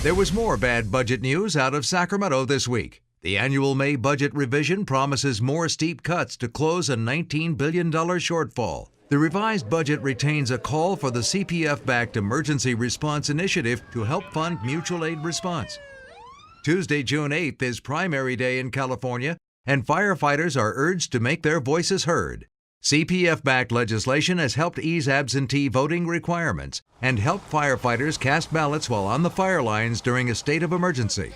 There was more bad budget news out of Sacramento this week. The annual May budget revision promises more steep cuts to close a $19 billion shortfall. The revised budget retains a call for the CPF-backed Emergency Response Initiative to help fund mutual aid response. Tuesday, June 8th is primary day in California, and firefighters are urged to make their voices heard. CPF-backed legislation has helped ease absentee voting requirements and help firefighters cast ballots while on the fire lines during a state of emergency.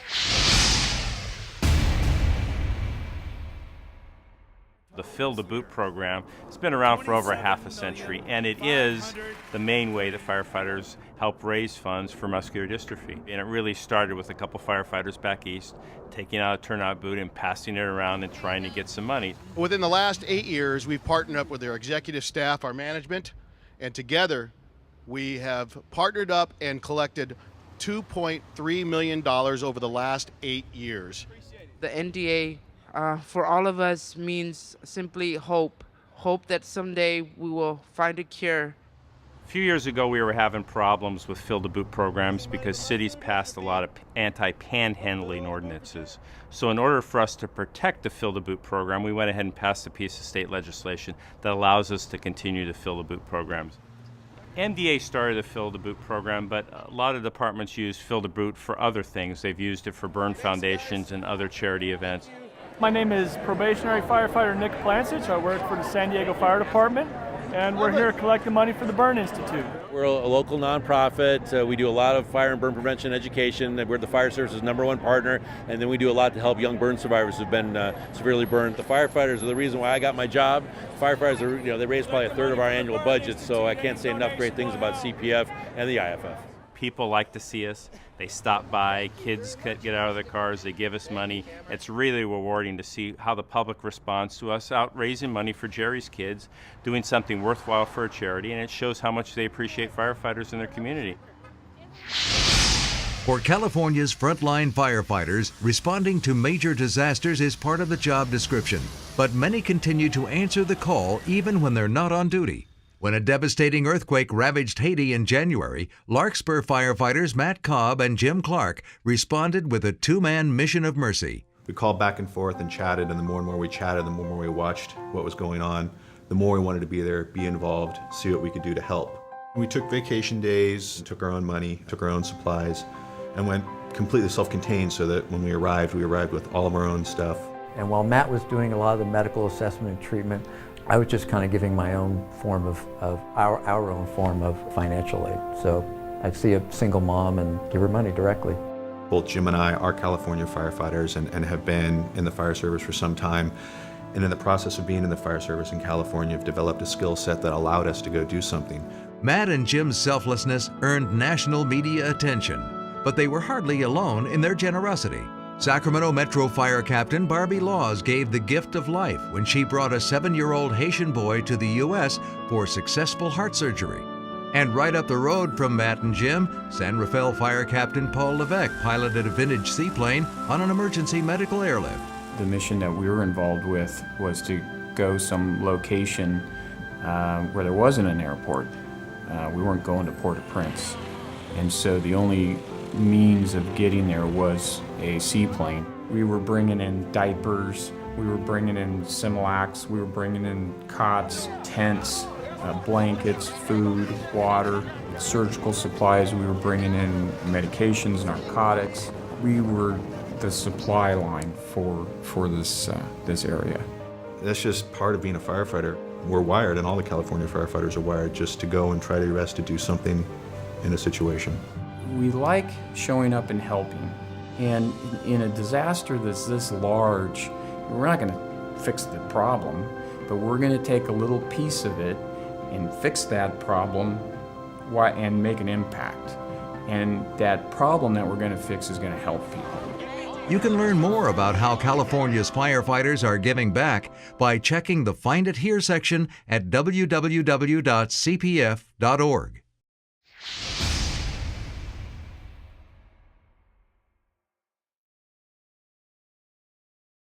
The Fill-the-Boot program has been around for over half a century, and it is the main way that firefighters help raise funds for muscular dystrophy. And it really started with a couple firefighters back east taking out a turnout boot and passing it around and trying to get some money. Within the last 8 years, we've partnered up with our executive staff, our management, and together we have partnered up and collected $2.3 million over the last 8 years. The NDA for all of us means simply hope. Hope that someday we will find a cure. A few years ago, we were having problems with Fill-the-Boot programs because cities passed a lot of anti-panhandling ordinances. So in order for us to protect the Fill-the-Boot program, we went ahead and passed a piece of state legislation that allows us to continue the Fill-the-Boot programs. MDA started the Fill-the-Boot program, but a lot of departments use Fill-the-Boot for other things. They've used it for burn foundations and other charity events. My name is probationary firefighter Nick Plancich. I work for the San Diego Fire Department, and we're here collecting money for the Burn Institute. We're a local nonprofit. We do a lot of fire and burn prevention education. We're the fire service's #1 partner, and then we do a lot to help young burn survivors who've been severely burned. The firefighters are the reason why I got my job. Firefighters are, they raise probably a third of our annual budget, so I can't say enough great things about CPF and the IFF. People like to see us. They stop by, kids get out of their cars, they give us money. It's really rewarding to see how the public responds to us out raising money for Jerry's kids, doing something worthwhile for a charity, and it shows how much they appreciate firefighters in their community. For California's frontline firefighters, responding to major disasters is part of the job description, but many continue to answer the call even when they're not on duty. When a devastating earthquake ravaged Haiti in January, Larkspur firefighters Matt Cobb and Jim Clark responded with a two-man mission of mercy. We called back and forth and chatted, and the more and more we chatted, the more and more we watched what was going on, the more we wanted to be there, be involved, see what we could do to help. We took vacation days, took our own money, took our own supplies, and went completely self-contained so that when we arrived with all of our own stuff. And while Matt was doing a lot of the medical assessment and treatment, I was just kind of giving my own form of our own form of financial aid. So I'd see a single mom and give her money directly. Both Jim and I are California firefighters and have been in the fire service for some time. And in the process of being in the fire service in California, have developed a skill set that allowed us to go do something. Matt and Jim's selflessness earned national media attention, but they were hardly alone in their generosity. Sacramento Metro Fire Captain Barbie Laws gave the gift of life when she brought a 7-year-old Haitian boy to the U.S. for successful heart surgery. And right up the road from Matt and Jim, San Rafael Fire Captain Paul Levesque piloted a vintage seaplane on an emergency medical airlift. The mission that we were involved with was to go some location where there wasn't an airport. We weren't going to Port-au-Prince. And so the only means of getting there was a seaplane. We were bringing in diapers, we were bringing in Similacs, we were bringing in cots, tents, blankets, food, water, surgical supplies. We were bringing in medications, narcotics. We were the supply line for this area. That's just part of being a firefighter. We're wired, and all the California firefighters are wired, just to go and try their best to do something in a situation. We like showing up and helping. And in a disaster that's this large, we're not going to fix the problem, but we're going to take a little piece of it and fix that problem and make an impact. And that problem that we're going to fix is going to help people. You can learn more about how California's firefighters are giving back by checking the Find It Here section at www.cpf.org.